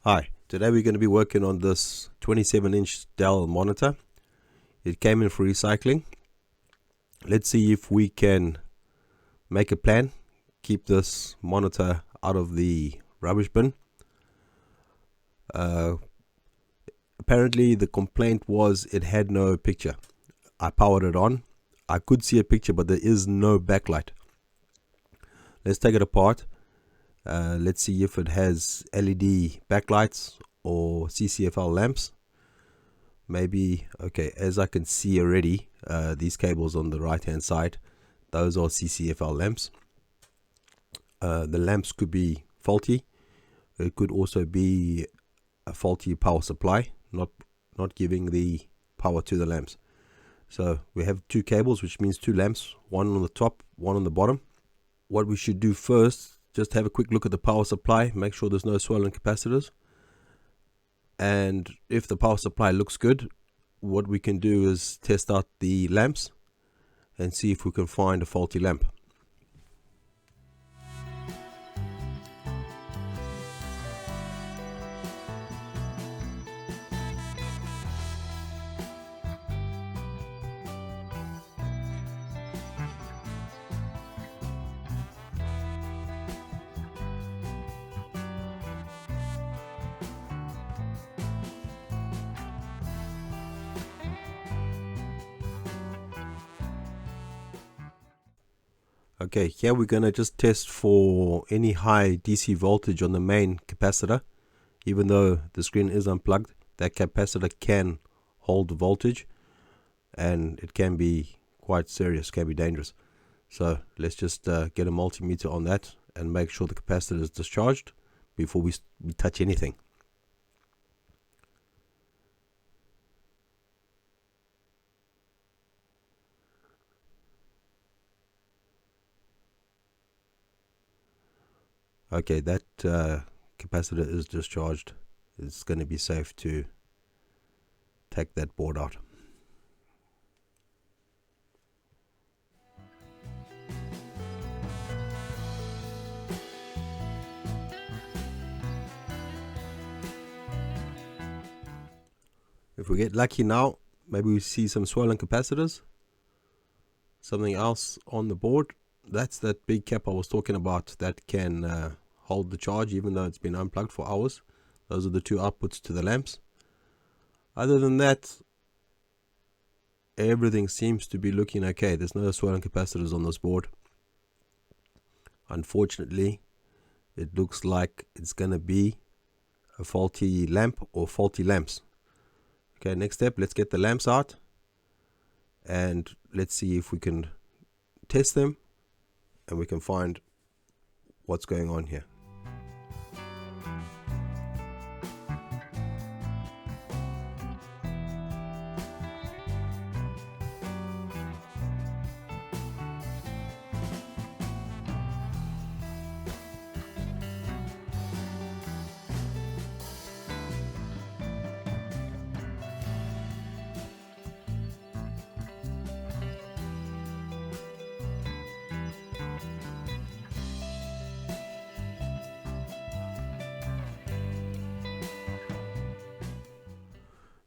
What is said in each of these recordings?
Hi, today we're going to be working on this 27-inch Dell monitor. It came in for recycling. Let's see if we can make a plan, keep this monitor out of the rubbish bin. Apparently the complaint was it had no picture. I powered it on. I could see a picture, but there is no backlight. Let's take it apart. Let's see if it has LED backlights or CCFL lamps. Maybe, okay, as I can see already, these cables on the right hand side, those are CCFL lamps. The lamps could be faulty. It could also be a faulty power supply, not giving the power to the lamps. So we have two cables, which means two lamps, one on the top, one on the bottom. What we should do first, just have a quick look at the power supply, make sure there's no swollen capacitors. And if the power supply looks good, what we can do is test out the lamps and see if we can find a faulty lamp. Okay, here we're going to just test for any high DC voltage on the main capacitor. Even though the screen is unplugged, that capacitor can hold the voltage, and it can be quite serious, can be dangerous. So let's just get a multimeter on that and make sure the capacitor is discharged before we touch anything. Okay, that capacitor is discharged. It's going to be safe to take that board out. If we get lucky now, maybe we see some swollen capacitors, something else on the board. That's that big cap I was talking about that can hold the charge even though it's been unplugged for hours. Those are the two outputs to the lamps. Other than that, everything seems to be looking okay. There's no swollen capacitors on this board. Unfortunately, it looks like it's going to be a faulty lamp or faulty lamps. Okay, next step, let's get the lamps out and let's see if we can test them and we can find what's going on here.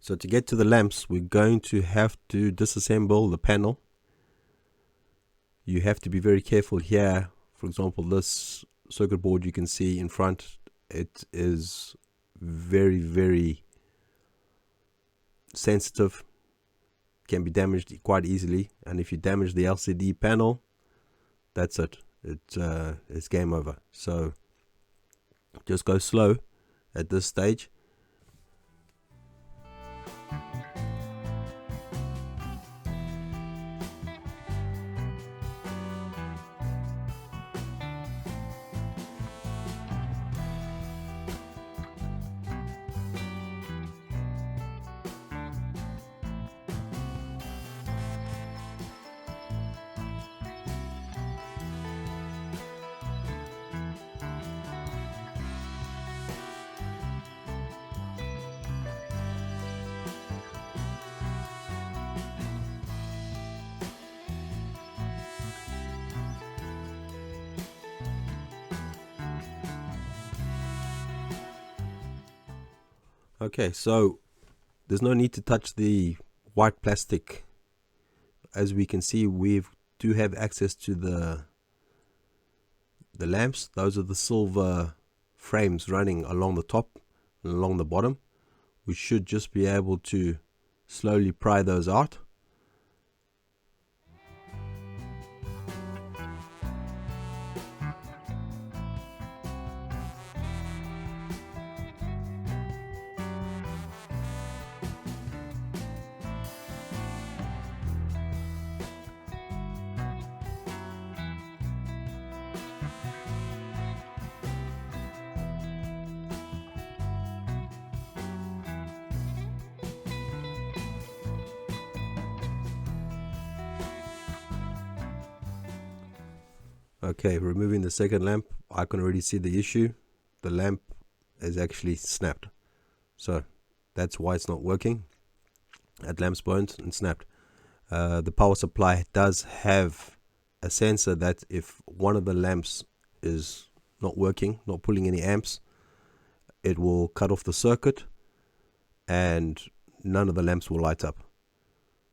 So to get to the lamps, we're going to have to disassemble the panel. You have to be very careful here. For example, this circuit board you can see in front, it is very, very sensitive, can be damaged quite easily. And if you damage the LCD panel, that's it. It's game over. So just go slow at this stage. Okay, so there's no need to touch the white plastic. As we can see, we do have access to the lamps. Those are the silver frames running along the top and along the bottom. We should just be able to slowly pry those out. Okay, removing the second lamp, I can already see the issue. The lamp is actually snapped. So that's why it's not working. That lamp's burnt and snapped. The power supply does have a sensor that if one of the lamps is not working, not pulling any amps, it will cut off the circuit and none of the lamps will light up.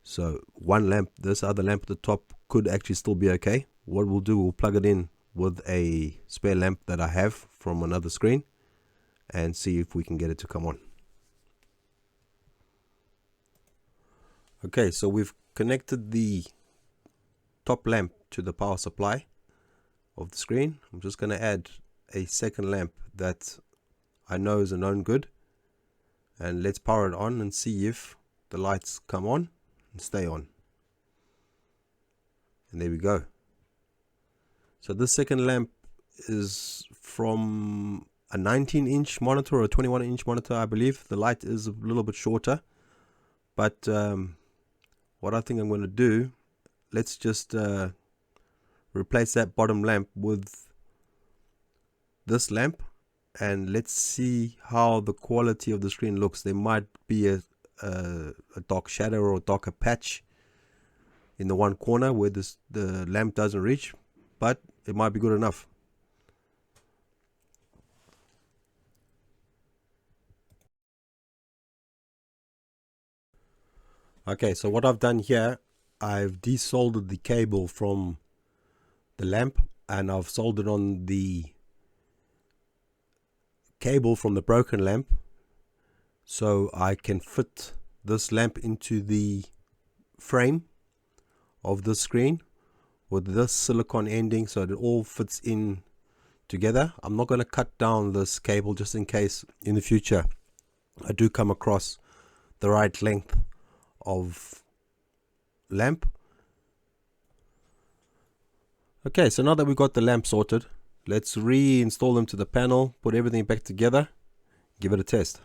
So one lamp, this other lamp at the top, could actually still be okay. What we'll do, we'll plug it in with a spare lamp that I have from another screen and see if we can get it to come on. Okay, so we've connected the top lamp to the power supply of the screen. I'm just going to add a second lamp that I know is a known good, and let's power it on and see if the lights come on and stay on. And there we go. So this second lamp is from a 19-inch monitor or a 21-inch monitor, I believe. The light is a little bit shorter, but what I think I'm going to do, let's just replace that bottom lamp with this lamp, and let's see how the quality of the screen looks. There might be a dark shadow or a darker patch in the one corner where the lamp doesn't reach, but it might be good enough. Okay, so what I've done here, I've desoldered the cable from the lamp and I've soldered on the cable from the broken lamp so I can fit this lamp into the frame of the screen with this silicone ending so it all fits in together. I'm not going to cut down this cable just in case in the future I do come across the right length of lamp. Okay, so now that we've got the lamp sorted, let's reinstall them to the panel, put everything back together, give it a test.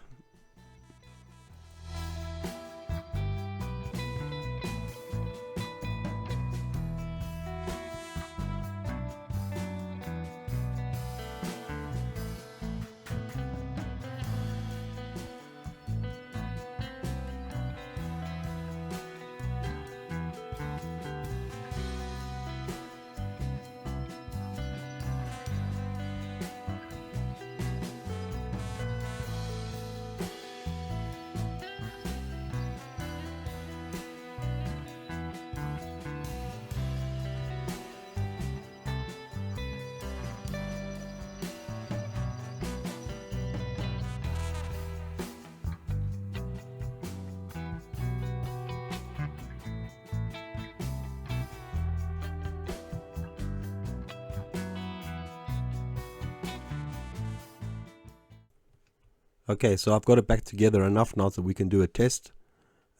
Okay, so I've got it back together enough now that we can do a test,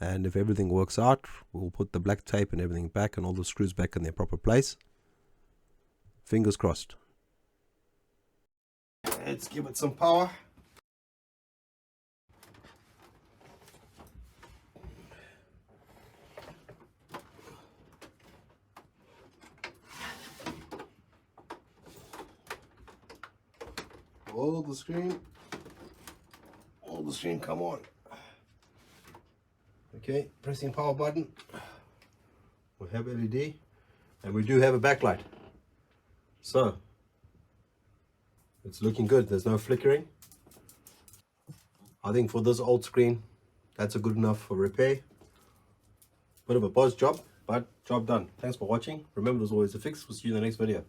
and if everything works out, we'll put the black tape and everything back and all the screws back in their proper place. Fingers crossed. Let's give it some power. All the screen come on. Okay, pressing power button. We have LED and we do have a backlight. So it's looking good, there's no flickering. I think for this old screen, that's a good enough for repair. Bit of a buzz job, but job done. Thanks for watching. Remember, there's always a fix. We'll see you in the next video.